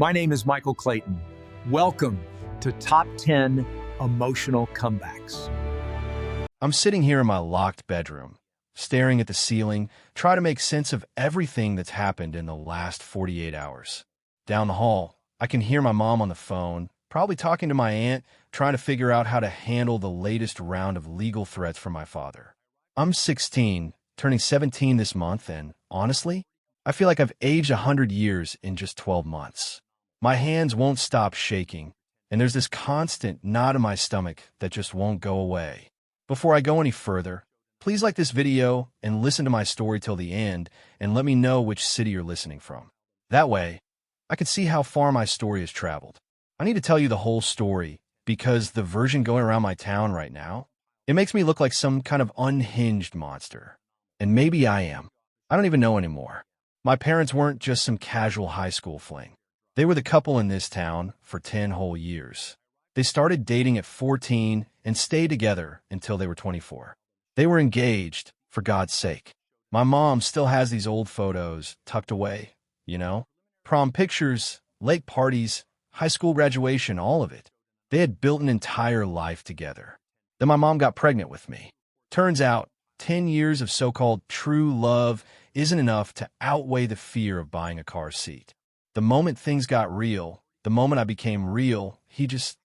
My name is Michael Clayton. Welcome to Top 10 Emotional Comebacks. I'm sitting here in my locked bedroom, staring at the ceiling, trying to make sense of everything that's happened in the last 48 hours. Down the hall, I can hear my mom on the phone, probably talking to my aunt, trying to figure out how to handle the latest round of legal threats from my father. I'm 16, turning 17 this month, and honestly, I feel like I've aged 100 years in just 12 months. My hands won't stop shaking, and there's this constant knot in my stomach that just won't go away. Before I go any further, please like this video and listen to my story till the end and let me know which city you're listening from. That way, I can see how far my story has traveled. I need to tell you the whole story because the version going around my town right now, it makes me look like some kind of unhinged monster. And maybe I am. I don't even know anymore. My parents weren't just some casual high school fling. They were the couple in this town for 10 whole years. They started dating at 14 and stayed together until they were 24. They were engaged, for God's sake. My mom still has these old photos tucked away, you know? Prom pictures, lake parties, high school graduation, all of it. They had built an entire life together. Then my mom got pregnant with me. Turns out, 10 years of so-called true love isn't enough to outweigh the fear of buying a car seat. The moment things got real, the moment I became real, he just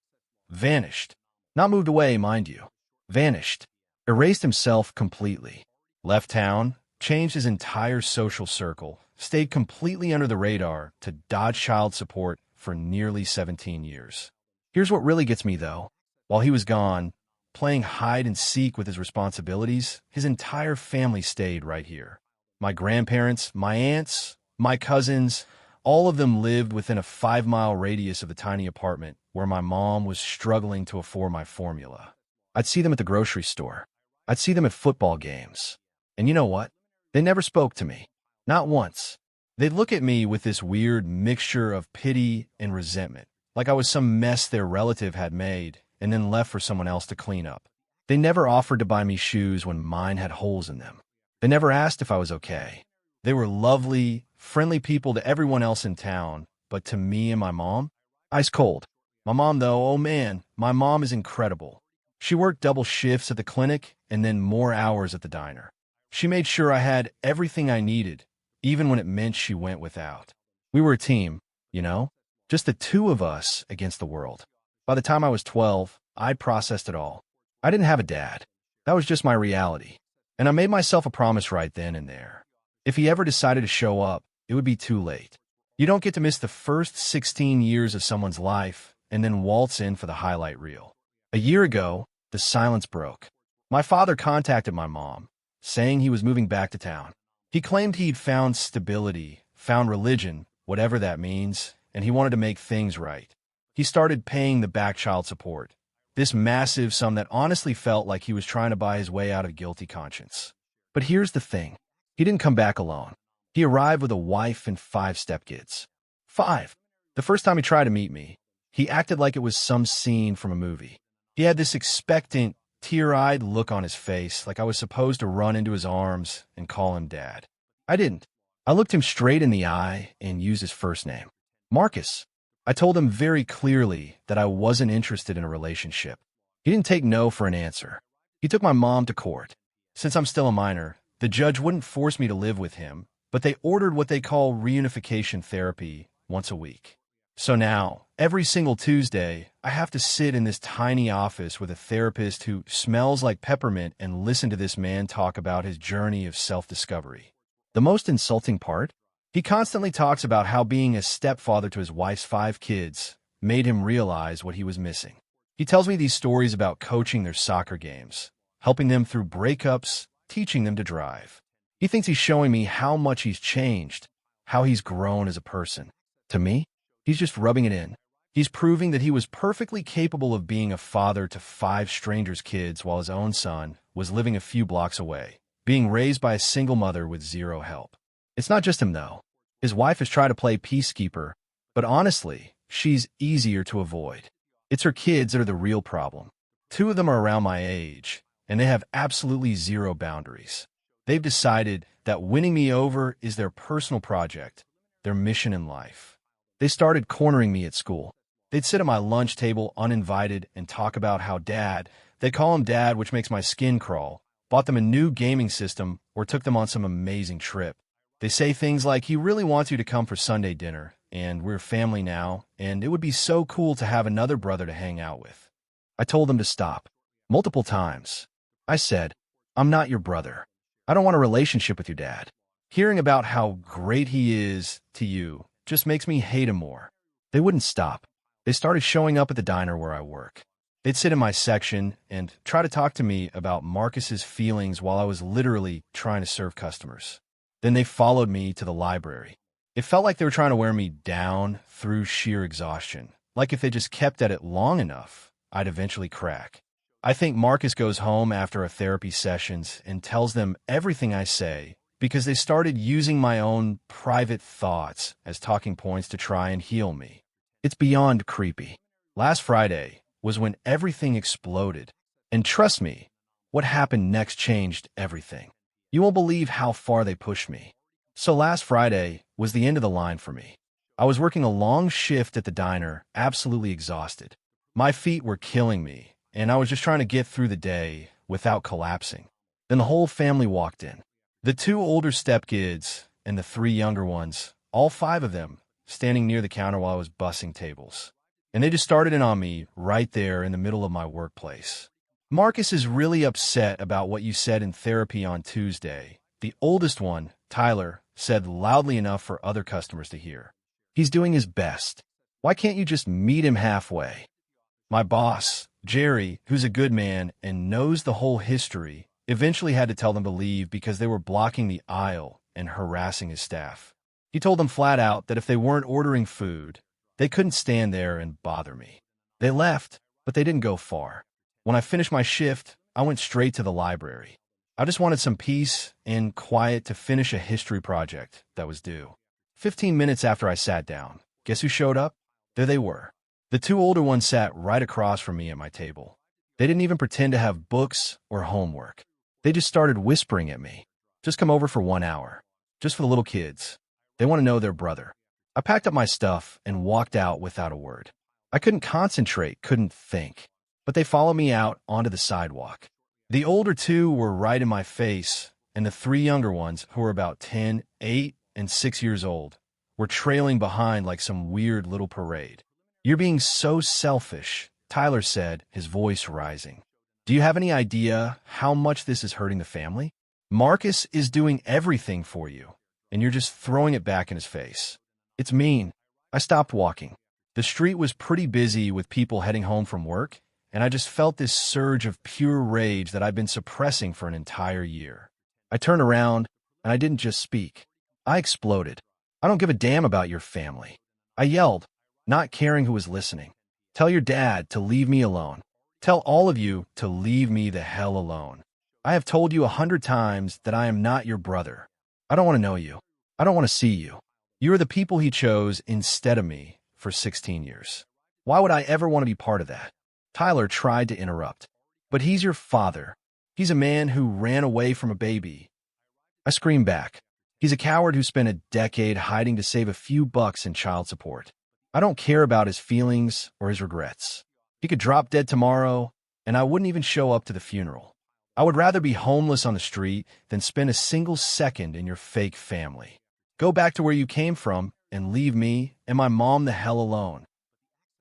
vanished. Not moved away, mind you. Vanished. Erased himself completely. Left town, changed his entire social circle, stayed completely under the radar to dodge child support for nearly 17 years. Here's what really gets me, though. While he was gone, playing hide and seek with his responsibilities, his entire family stayed right here. My grandparents, my aunts, my cousins, all of them lived within a 5-mile radius of the tiny apartment where my mom was struggling to afford my formula. I'd see them at the grocery store. I'd see them at football games. And you know what? They never spoke to me. Not once. They'd look at me with this weird mixture of pity and resentment, like I was some mess their relative had made and then left for someone else to clean up. They never offered to buy me shoes when mine had holes in them. They never asked if I was okay. They were lovely, friendly people to everyone else in town, but to me and my mom, ice cold. My mom, though, oh man, my mom is incredible. She worked double shifts at the clinic and then more hours at the diner. She made sure I had everything I needed, even when it meant she went without. We were a team, you know? Just the two of us against the world. By the time I was 12, I'd processed it all. I didn't have a dad. That was just my reality. And I made myself a promise right then and there. If he ever decided to show up, it would be too late. You don't get to miss the first 16 years of someone's life and then waltz in for the highlight reel. A year ago, the silence broke. My father contacted my mom, saying he was moving back to town. He claimed he'd found stability, found religion, whatever that means, and he wanted to make things right. He started paying the back child support, this massive sum that honestly felt like he was trying to buy his way out of guilty conscience. But here's the thing. He didn't come back alone. He arrived with a wife and 5 stepkids. 5. The first time he tried to meet me, he acted like it was some scene from a movie. He had this expectant, tear-eyed look on his face, like I was supposed to run into his arms and call him Dad. I didn't. I looked him straight in the eye and used his first name. Marcus. I told him very clearly that I wasn't interested in a relationship. He didn't take no for an answer. He took my mom to court. Since I'm still a minor, the judge wouldn't force me to live with him, but they ordered what they call reunification therapy once a week. So now, every single Tuesday, I have to sit in this tiny office with a therapist who smells like peppermint and listen to this man talk about his journey of self-discovery. The most insulting part? He constantly talks about how being a stepfather to his wife's 5 kids made him realize what he was missing. He tells me these stories about coaching their soccer games, helping them through breakups, teaching them to drive. He thinks he's showing me how much he's changed, how he's grown as a person. To me, he's just rubbing it in. He's proving that he was perfectly capable of being a father to 5 strangers' kids while his own son was living a few blocks away, being raised by a single mother with 0 help. It's not just him, though. His wife has tried to play peacekeeper, but honestly, she's easier to avoid. It's her kids that are the real problem. 2 of them are around my age, and they have absolutely 0 boundaries. They've decided that winning me over is their personal project, their mission in life. They started cornering me at school. They'd sit at my lunch table uninvited and talk about how they call him dad, which makes my skin crawl, bought them a new gaming system or took them on some amazing trip. They say things like, he really wants you to come for Sunday dinner, and we're family now, and it would be so cool to have another brother to hang out with. I told them to stop. Multiple times. I said, I'm not your brother. I don't want a relationship with your dad. Hearing about how great he is to you just makes me hate him more. They wouldn't stop. They started showing up at the diner where I work. They'd sit in my section and try to talk to me about Marcus's feelings while I was literally trying to serve customers. Then they followed me to the library. It felt like they were trying to wear me down through sheer exhaustion. Like if they just kept at it long enough, I'd eventually crack. I think Marcus goes home after a therapy sessions and tells them everything I say because they started using my own private thoughts as talking points to try and heal me. It's beyond creepy. Last Friday was when everything exploded. And trust me, what happened next changed everything. You won't believe how far they pushed me. So last Friday was the end of the line for me. I was working a long shift at the diner, absolutely exhausted. My feet were killing me, and I was just trying to get through the day without collapsing. Then the whole family walked in. The 2 older stepkids and the 3 younger ones, all 5 of them, standing near the counter while I was bussing tables. And they just started in on me right there in the middle of my workplace. Marcus is really upset about what you said in therapy on Tuesday. The oldest one, Tyler, said loudly enough for other customers to hear. He's doing his best. Why can't you just meet him halfway? My boss, Jerry, who's a good man and knows the whole history, eventually had to tell them to leave because they were blocking the aisle and harassing his staff. He told them flat out that if they weren't ordering food, they couldn't stand there and bother me. They left, but they didn't go far. When I finished my shift, I went straight to the library. I just wanted some peace and quiet to finish a history project that was due. 15 minutes after I sat down, guess who showed up? There they were. The 2 older ones sat right across from me at my table. They didn't even pretend to have books or homework. They just started whispering at me. Just come over for 1 hour. Just for the little kids. They want to know their brother. I packed up my stuff and walked out without a word. I couldn't concentrate, couldn't think. But they followed me out onto the sidewalk. The older 2 were right in my face, and the 3 younger ones, who were about 10, 8, and 6 years old, were trailing behind like some weird little parade. You're being so selfish, Tyler said, his voice rising. Do you have any idea how much this is hurting the family? Marcus is doing everything for you, and you're just throwing it back in his face. It's mean. I stopped walking. The street was pretty busy with people heading home from work, and I just felt this surge of pure rage that I've been suppressing for an entire year. I turned around, and I didn't just speak. I exploded. I don't give a damn about your family. I yelled, not caring who was listening. Tell your dad to leave me alone. Tell all of you to leave me the hell alone. I have told you 100 times that I am not your brother. I don't want to know you. I don't want to see you. You are the people he chose instead of me for 16 years. Why would I ever want to be part of that? Tyler tried to interrupt. But he's your father. He's a man who ran away from a baby. I screamed back. He's a coward who spent a decade hiding to save a few bucks in child support. I don't care about his feelings or his regrets. He could drop dead tomorrow, and I wouldn't even show up to the funeral. I would rather be homeless on the street than spend a single second in your fake family. Go back to where you came from and leave me and my mom the hell alone.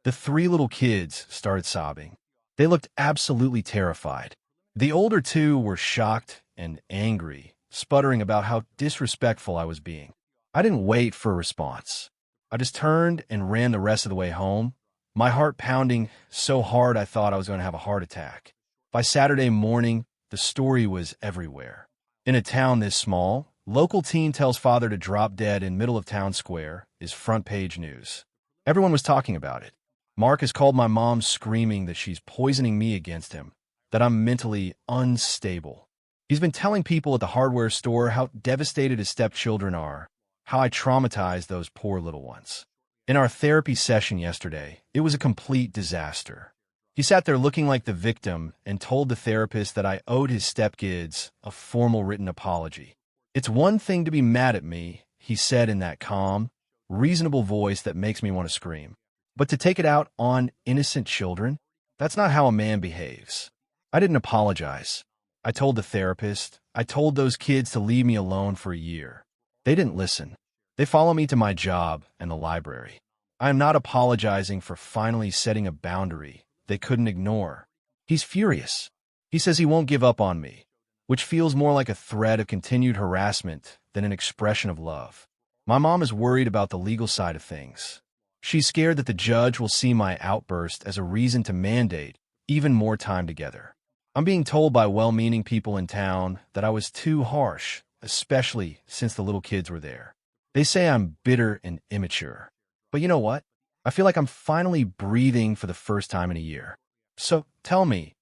The 3 little kids started sobbing. They looked absolutely terrified. The older 2 were shocked and angry, sputtering about how disrespectful I was being. I didn't wait for a response. I just turned and ran the rest of the way home, my heart pounding so hard I thought I was going to have a heart attack. By Saturday morning, the story was everywhere. In a town this small, local teen tells father to drop dead in middle of town square is front page news. Everyone was talking about it. Mark has called my mom screaming that she's poisoning me against him, that I'm mentally unstable. He's been telling people at the hardware store how devastated his stepchildren are, how I traumatized those poor little ones. In our therapy session yesterday, it was a complete disaster. He sat there looking like the victim and told the therapist that I owed his stepkids a formal written apology. It's one thing to be mad at me, he said in that calm, reasonable voice that makes me want to scream. But to take it out on innocent children, that's not how a man behaves. I didn't apologize. I told the therapist, I told those kids to leave me alone for a year. They didn't listen. They follow me to my job and the library. I am not apologizing for finally setting a boundary they couldn't ignore. He's furious. He says he won't give up on me, which feels more like a threat of continued harassment than an expression of love. My mom is worried about the legal side of things. She's scared that the judge will see my outburst as a reason to mandate even more time together. I'm being told by well-meaning people in town that I was too harsh, especially since the little kids were there. They say I'm bitter and immature. But you know what? I feel like I'm finally breathing for the first time in a year. So tell me,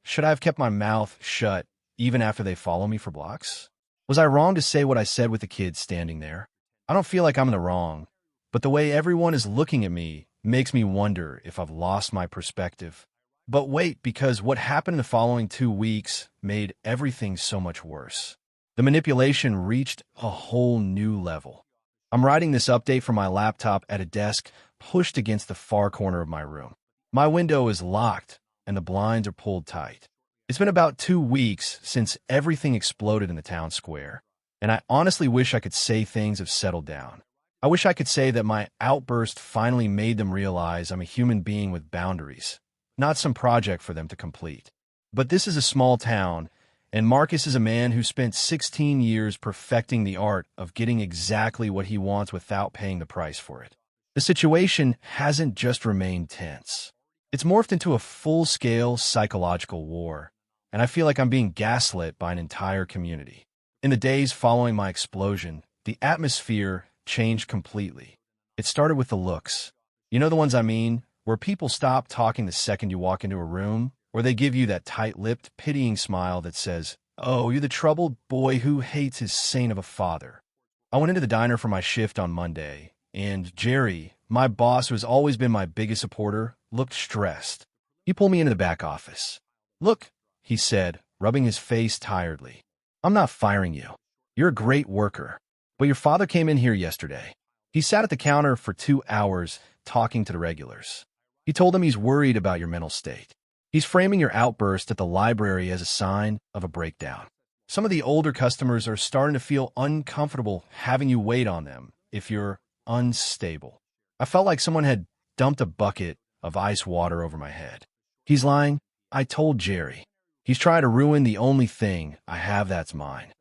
should I have kept my mouth shut even after they follow me for blocks? Was I wrong to say what I said with the kids standing there? I don't feel like I'm in the wrong, but the way everyone is looking at me makes me wonder if I've lost my perspective. But wait, because what happened in the following 2 weeks made everything so much worse. The manipulation reached a whole new level. I'm writing this update from my laptop at a desk pushed against the far corner of my room. My window is locked and the blinds are pulled tight. It's been about 2 weeks since everything exploded in the town square, and I honestly wish I could say things have settled down. I wish I could say that my outburst finally made them realize I'm a human being with boundaries, not some project for them to complete. But this is a small town, and Marcus is a man who spent 16 years perfecting the art of getting exactly what he wants without paying the price for it. The situation hasn't just remained tense. It's morphed into a full-scale psychological war, and I feel like I'm being gaslit by an entire community. In the days following my explosion, the atmosphere changed completely. It started with the looks. You know the ones I mean, where people stop talking the second you walk into a room, or they give you that tight-lipped, pitying smile that says, "Oh, you're the troubled boy who hates his saint of a father." I went into the diner for my shift on Monday, and Jerry, my boss who has always been my biggest supporter, looked stressed. He pulled me into the back office. "Look," he said, rubbing his face tiredly. "I'm not firing you. You're a great worker. But your father came in here yesterday. He sat at the counter for 2 hours talking to the regulars. He told them he's worried about your mental state. He's framing your outburst at the library as a sign of a breakdown. Some of the older customers are starting to feel uncomfortable having you wait on them if you're unstable." I felt like someone had dumped a bucket of ice water over my head. "He's lying," I told Jerry. "He's trying to ruin the only thing I have that's mine."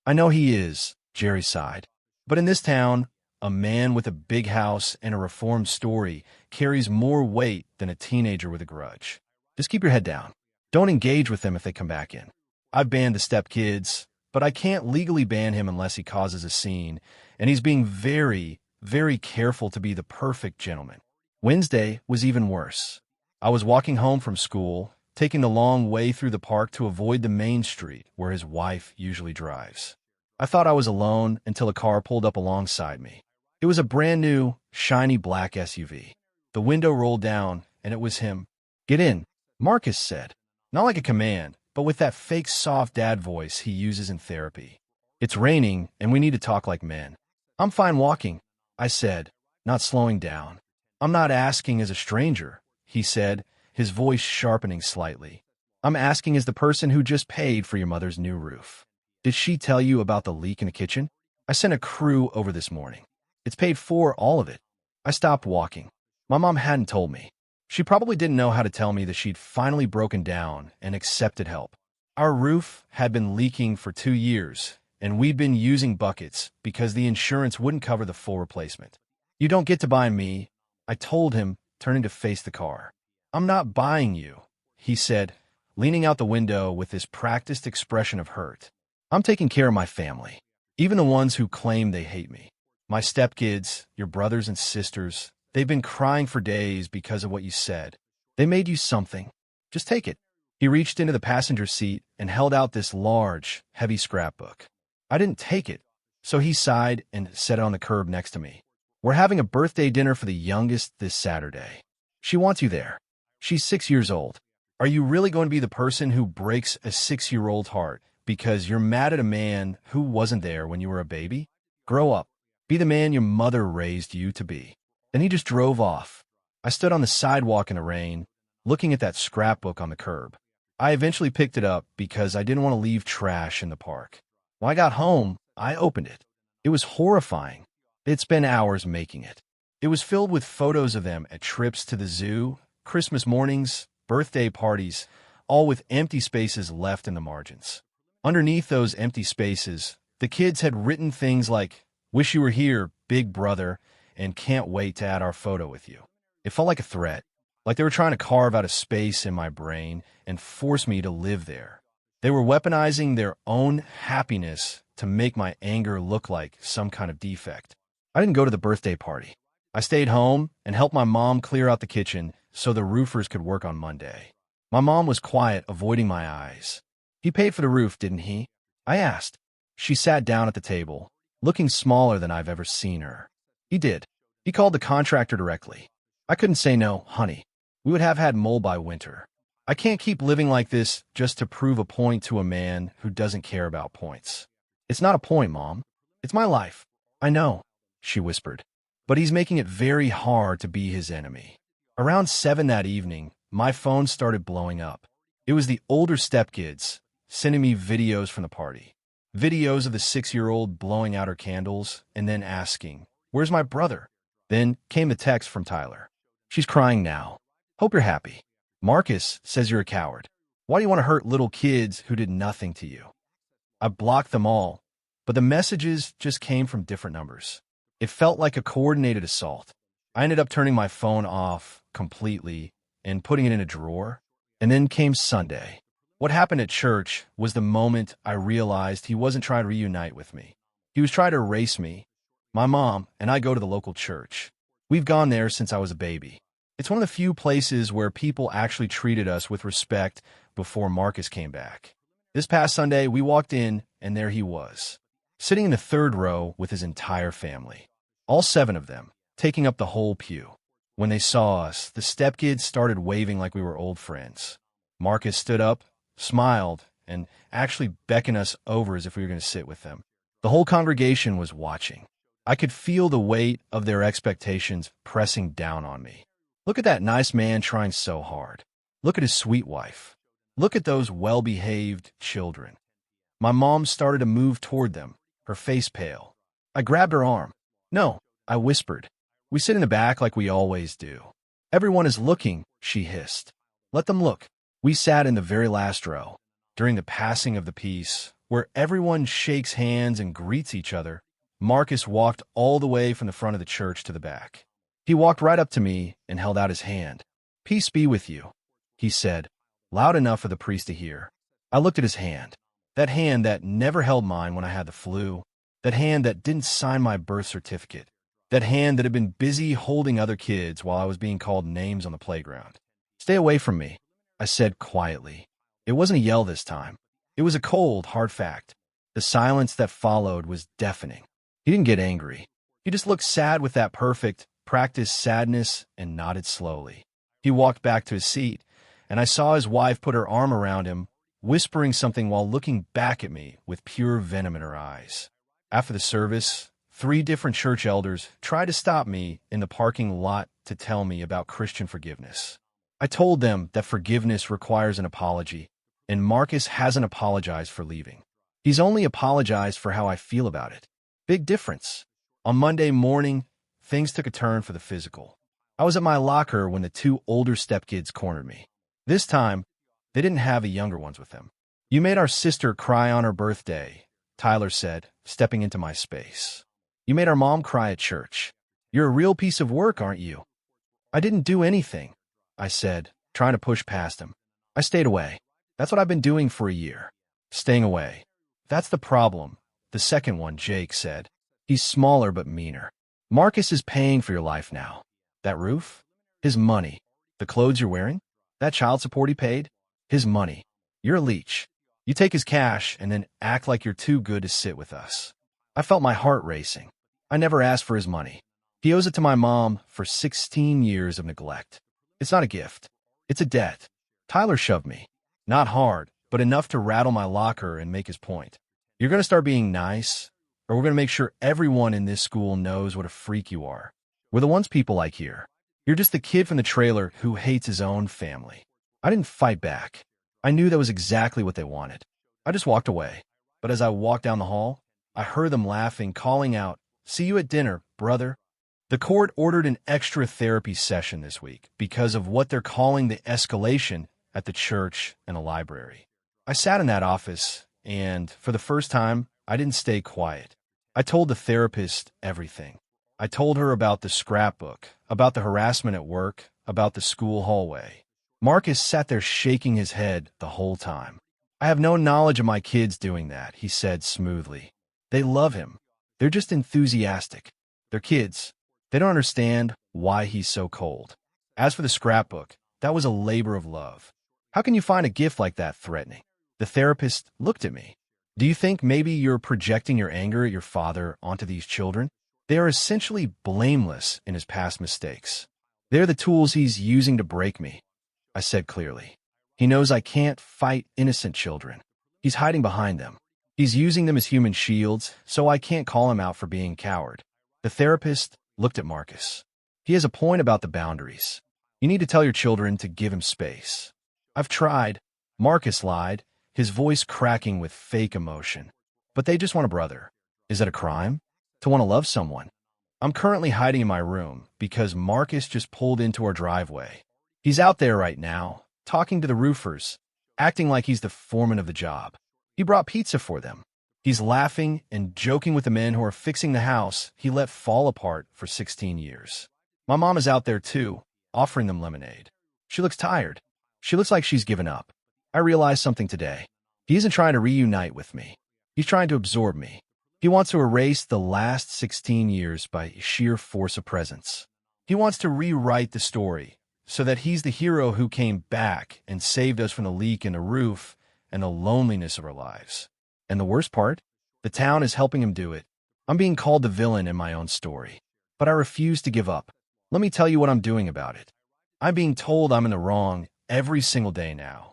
"I know he is," Jerry sighed. "But in this town, a man with a big house and a reformed story carries more weight than a teenager with a grudge. Just keep your head down. Don't engage with them if they come back in. I've banned the Stepkids, but I can't legally ban him unless he causes a scene, and he's being very, very careful to be the perfect gentleman." Wednesday was even worse. I was walking home from school, taking the long way through the park to avoid the main street where his wife usually drives. I thought I was alone until a car pulled up alongside me. It was a brand new, shiny black SUV. The window rolled down, and it was him. "Get in," Marcus said. Not like a command, but with that fake soft dad voice he uses in therapy. "It's raining, and we need to talk like men." "I'm fine walking," I said, not slowing down. "I'm not asking as a stranger," he said, his voice sharpening slightly. "I'm asking as the person who just paid for your mother's new roof. Did she tell you about the leak in the kitchen? I sent a crew over this morning. It's paid for, all of it." I stopped walking. My mom hadn't told me. She probably didn't know how to tell me that she'd finally broken down and accepted help. Our roof had been leaking for 2 years, and we'd been using buckets because the insurance wouldn't cover the full replacement. "You don't get to buy me," I told him, turning to face the car. "I'm not buying you," he said, leaning out the window with this practiced expression of hurt. "I'm taking care of my family, even the ones who claim they hate me. My stepkids, your brothers and sisters, they've been crying for days because of what you said. They made you something. Just take it." He reached into the passenger seat and held out this large, heavy scrapbook. I didn't take it, so he sighed and set it on the curb next to me. "We're having a birthday dinner for the youngest this Saturday. She wants you there. She's 6 years old. Are you really going to be the person who breaks a 6-year-old heart because you're mad at a man who wasn't there when you were a baby? Grow up. Be the man your mother raised you to be. Then he just drove off. I stood on the sidewalk in the rain, looking at that scrapbook on the curb. I eventually picked it up because I didn't want to leave trash in the park. When I got home, I opened it. It was horrifying. They'd spent hours making it. It was filled with photos of them at trips to the zoo, Christmas mornings, birthday parties, all with empty spaces left in the margins. Underneath those empty spaces, the kids had written things like, "Wish you were here, big brother, and can't wait to add our photo with you." It felt like a threat, like they were trying to carve out a space in my brain and force me to live there. They were weaponizing their own happiness to make my anger look like some kind of defect. I didn't go to the birthday party. I stayed home and helped my mom clear out the kitchen so the roofers could work on Monday. My mom was quiet, avoiding my eyes. "He paid for the roof, didn't he?" I asked. She sat down at the table, looking smaller than I've ever seen her. "He did. He called the contractor directly." I couldn't say no, honey. We would have had mold by winter. I can't keep living like this just to prove a point to a man who doesn't care about points. "It's not a point, Mom. It's my life." "I know," she whispered. "But he's making it very hard to be his enemy." Around 7 that evening, my phone started blowing up. It was the older Stepkids, sending me videos from the party. Videos of the 6-year-old blowing out her candles and then asking, "Where's my brother?" Then came the text from Tyler. "She's crying now. Hope you're happy. Marcus says you're a coward. Why do you want to hurt little kids who did nothing to you?" I blocked them all, but the messages just came from different numbers. It felt like a coordinated assault. I ended up turning my phone off completely and putting it in a drawer. And then came Sunday. What happened at church was the moment I realized he wasn't trying to reunite with me. He was trying to erase me. My mom and I go to the local church. We've gone there since I was a baby. It's one of the few places where people actually treated us with respect before Marcus came back. This past Sunday, we walked in, and there he was, sitting in the 3rd row with his entire family. All 7 of them, taking up the whole pew. When they saw us, the Stepkids started waving like we were old friends. Marcus stood up, smiled, and actually beckoned us over as if we were going to sit with them. The whole congregation was watching. I could feel the weight of their expectations pressing down on me. Look at that nice man trying so hard. Look at his sweet wife. Look at those well-behaved children. My mom started to move toward them, her face pale. I grabbed her arm. "No," I whispered. "We sit in the back like we always do." "Everyone is looking," she hissed. "Let them look." We sat in the very last row. During the passing of the peace, where everyone shakes hands and greets each other, Marcus walked all the way from the front of the church to the back. He walked right up to me and held out his hand. "Peace be with you," he said, loud enough for the priest to hear. I looked at his hand. That hand that never held mine when I had the flu. That hand that didn't sign my birth certificate. That hand that had been busy holding other kids while I was being called names on the playground. "Stay away from me," I said quietly. It wasn't a yell this time. It was a cold, hard fact. The silence that followed was deafening. He didn't get angry. He just looked sad with that perfect, practiced sadness and nodded slowly. He walked back to his seat, and I saw his wife put her arm around him, whispering something while looking back at me with pure venom in her eyes. After the service, 3 different church elders tried to stop me in the parking lot to tell me about Christian forgiveness. I told them that forgiveness requires an apology, and Marcus hasn't apologized for leaving. He's only apologized for how I feel about it. Big difference. On Monday morning, things took a turn for the physical. I was at my locker when the 2 older stepkids cornered me. This time, they didn't have the younger ones with them. "You made our sister cry on her birthday," Tyler said, stepping into my space. "You made our mom cry at church. You're a real piece of work, aren't you?" "I didn't do anything," I said, trying to push past him. "I stayed away. That's what I've been doing for a year. Staying away. That's the problem," the second one, Jake, said. He's smaller but meaner. "Marcus is paying for your life now. That roof? His money. The clothes you're wearing? That child support he paid? His money. You're a leech. You take his cash and then act like you're too good to sit with us." I felt my heart racing. I never asked for his money. He owes it to my mom for 16 years of neglect. It's not a gift. It's a debt. Tyler shoved me. Not hard, but enough to rattle my locker and make his point. "You're going to start being nice, or we're going to make sure everyone in this school knows what a freak you are. We're the ones people like here. You're just the kid from the trailer who hates his own family." I didn't fight back. I knew that was exactly what they wanted. I just walked away. But as I walked down the hall, I heard them laughing, calling out, "See you at dinner, brother." The court ordered an extra therapy session this week because of what they're calling the escalation at the church and the library. I sat in that office, and for the first time, I didn't stay quiet. I told the therapist everything. I told her about the scrapbook, about the harassment at work, about the school hallway. Marcus sat there shaking his head the whole time. "I have no knowledge of my kids doing that," he said smoothly. "They love him. They're just enthusiastic. They're kids. They don't understand why he's so cold." As for the scrapbook, that was a labor of love. "How can you find a gift like that threatening?" The therapist looked at me. "Do you think maybe you're projecting your anger at your father onto these children? They are essentially blameless in his past mistakes. They're the tools he's using to break me," I said clearly. "He knows I can't fight innocent children. He's hiding behind them. He's using them as human shields, so I can't call him out for being a coward." The therapist looked at Marcus. "He has a point about the boundaries. You need to tell your children to give him space." "I've tried," Marcus lied, his voice cracking with fake emotion. "But they just want a brother." "Is it a crime to want to love someone?" "I'm currently hiding in my room because Marcus just pulled into our driveway. He's out there right now, talking to the roofers, acting like he's the foreman of the job. He brought pizza for them. He's laughing and joking with the men who are fixing the house he let fall apart for 16 years. My mom is out there too, offering them lemonade. She looks tired. She looks like she's given up. I realized something today. He isn't trying to reunite with me. He's trying to absorb me. He wants to erase the last 16 years by sheer force of presence. He wants to rewrite the story so that he's the hero who came back and saved us from the leak in the roof and the loneliness of our lives. And the worst part? The town is helping him do it. I'm being called the villain in my own story. But I refuse to give up. Let me tell you what I'm doing about it. I'm being told I'm in the wrong every single day now.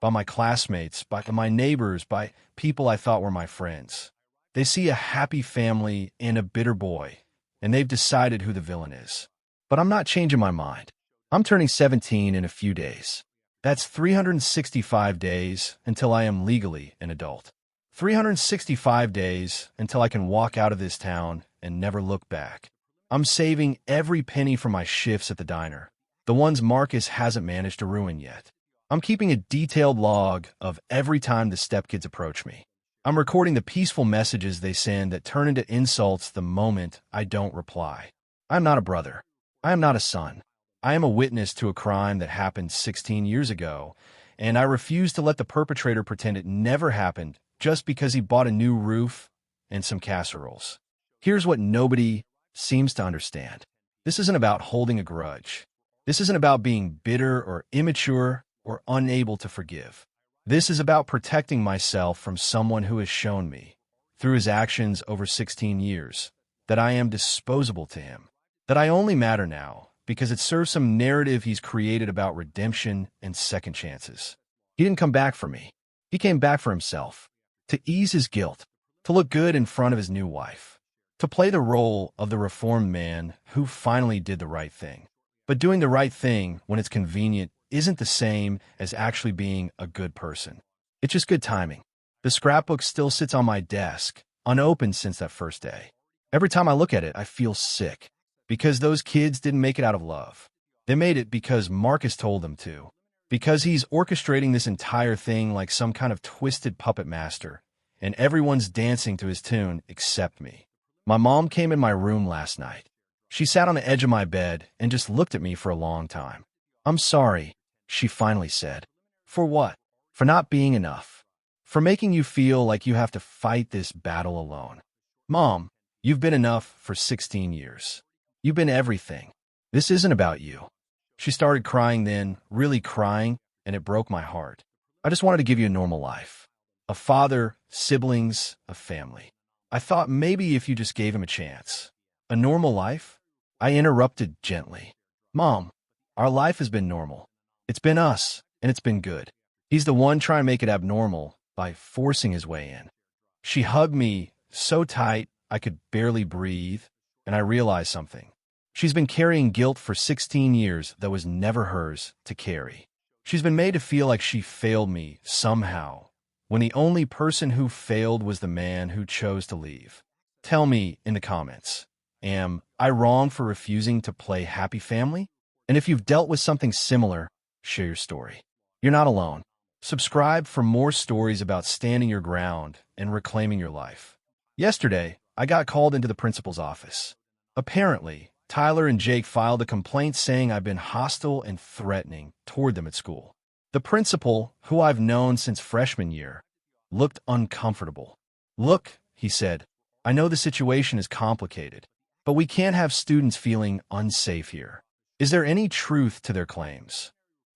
By my classmates, by my neighbors, by people I thought were my friends. They see a happy family and a bitter boy, and they've decided who the villain is. But I'm not changing my mind. I'm turning 17 in a few days. That's 365 days until I am legally an adult. 365 days until I can walk out of this town and never look back. I'm saving every penny from my shifts at the diner, the ones Marcus hasn't managed to ruin yet. I'm keeping a detailed log of every time the Stepkids approach me. I'm recording the peaceful messages they send that turn into insults the moment I don't reply. I am not a brother. I am not a son. I am a witness to a crime that happened 16 years ago, and I refuse to let the perpetrator pretend it never happened just because he bought a new roof and some casseroles. Here's what nobody seems to understand. This isn't about holding a grudge. This isn't about being bitter or immature or unable to forgive. This is about protecting myself from someone who has shown me, through his actions over 16 years, that I am disposable to him, that I only matter now because it serves some narrative he's created about redemption and second chances. He didn't come back for me. He came back for himself, to ease his guilt, to look good in front of his new wife, to play the role of the reformed man who finally did the right thing. But doing the right thing when it's convenient isn't the same as actually being a good person. It's just good timing. The scrapbook still sits on my desk, unopened since that first day. Every time I look at it, I feel sick. Because those kids didn't make it out of love. They made it because Marcus told them to. Because he's orchestrating this entire thing like some kind of twisted puppet master, and everyone's dancing to his tune except me. My mom came in my room last night. She sat on the edge of my bed and just looked at me for a long time. "I'm sorry," she finally said. "For what?" "For not being enough. For making you feel like you have to fight this battle alone. Mom, you've been enough for 16 years. You've been everything. This isn't about you." She started crying then, really crying, and it broke my heart. "I just wanted to give you a normal life. A father, siblings, a family. I thought maybe if you just gave him a chance. A normal life?" I interrupted gently. "Mom, our life has been normal. It's been us, and it's been good. He's the one trying to make it abnormal by forcing his way in." She hugged me so tight I could barely breathe, and I realized something. She's been carrying guilt for 16 years that was never hers to carry. She's been made to feel like she failed me somehow, when the only person who failed was the man who chose to leave. Tell me in the comments, am I wrong for refusing to play happy family? And if you've dealt with something similar, share your story. You're not alone. Subscribe for more stories about standing your ground and reclaiming your life. Yesterday, I got called into the principal's office. Apparently, Tyler and Jake filed a complaint saying I've been hostile and threatening toward them at school. The principal, who I've known since freshman year, looked uncomfortable. "Look," he said, "I know the situation is complicated, but we can't have students feeling unsafe here. Is there any truth to their claims?"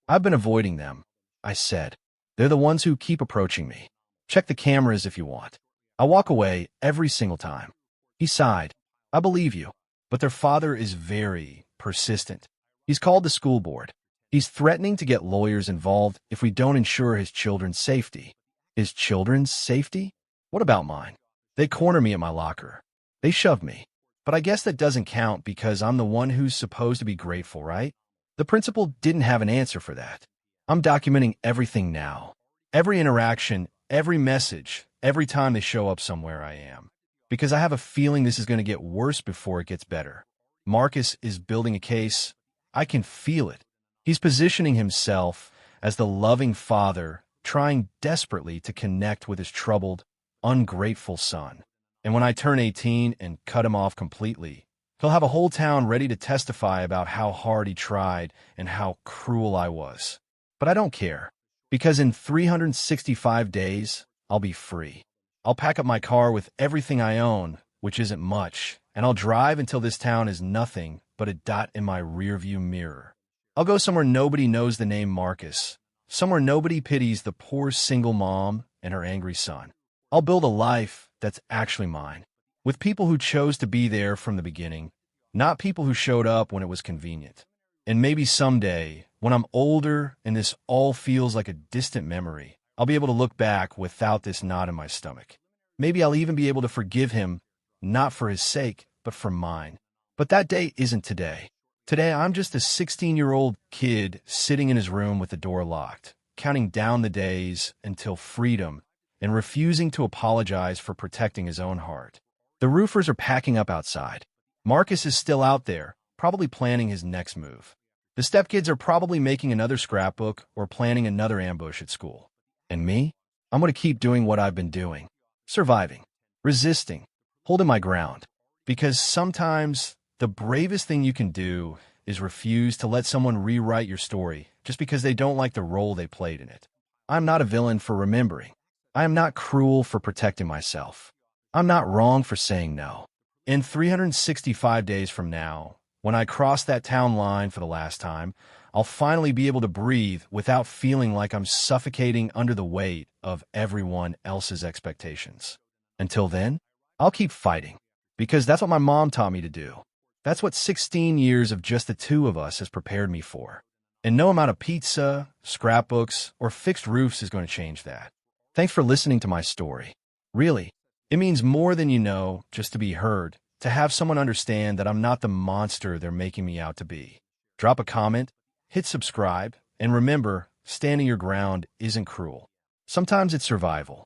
"I've been avoiding them," I said. "They're the ones who keep approaching me. Check the cameras if you want. I walk away every single time." He sighed. "I believe you, but their father is very persistent. He's called the school board. He's threatening to get lawyers involved if we don't ensure his children's safety." His children's safety? What about mine? They corner me at my locker. They shove me. But I guess that doesn't count because I'm the one who's supposed to be grateful, right? The principal didn't have an answer for that. I'm documenting everything now. Every interaction, every message, every time they show up somewhere I am. Because I have a feeling this is going to get worse before it gets better. Marcus is building a case. I can feel it. He's positioning himself as the loving father, trying desperately to connect with his troubled, ungrateful son. And when I turn 18 and cut him off completely, he'll have a whole town ready to testify about how hard he tried and how cruel I was. But I don't care, because in 365 days, I'll be free. I'll pack up my car with everything I own, which isn't much, and I'll drive until this town is nothing but a dot in my rearview mirror. I'll go somewhere nobody knows the name Marcus, somewhere nobody pities the poor single mom and her angry son. I'll build a life that's actually mine, with people who chose to be there from the beginning, not people who showed up when it was convenient. And maybe someday, when I'm older and this all feels like a distant memory, I'll be able to look back without this knot in my stomach. Maybe I'll even be able to forgive him, not for his sake, but for mine. But that day isn't today. Today, I'm just a 16-year-old kid sitting in his room with the door locked, counting down the days until freedom and refusing to apologize for protecting his own heart. The roofers are packing up outside. Marcus is still out there, probably planning his next move. The Stepkids are probably making another scrapbook or planning another ambush at school. And me? I'm going to keep doing what I've been doing. Surviving. Resisting. Holding my ground. Because sometimes the bravest thing you can do is refuse to let someone rewrite your story just because they don't like the role they played in it. I'm not a villain for remembering. I am not cruel for protecting myself. I'm not wrong for saying no. In 365 days from now, when I cross that town line for the last time, I'll finally be able to breathe without feeling like I'm suffocating under the weight of everyone else's expectations. Until then, I'll keep fighting, because that's what my mom taught me to do. That's what 16 years of just the two of us has prepared me for. And no amount of pizza, scrapbooks, or fixed roofs is going to change that. Thanks for listening to my story. Really, it means more than you know just to be heard, to have someone understand that I'm not the monster they're making me out to be. Drop a comment, hit subscribe, and remember, standing your ground isn't cruel. Sometimes it's survival.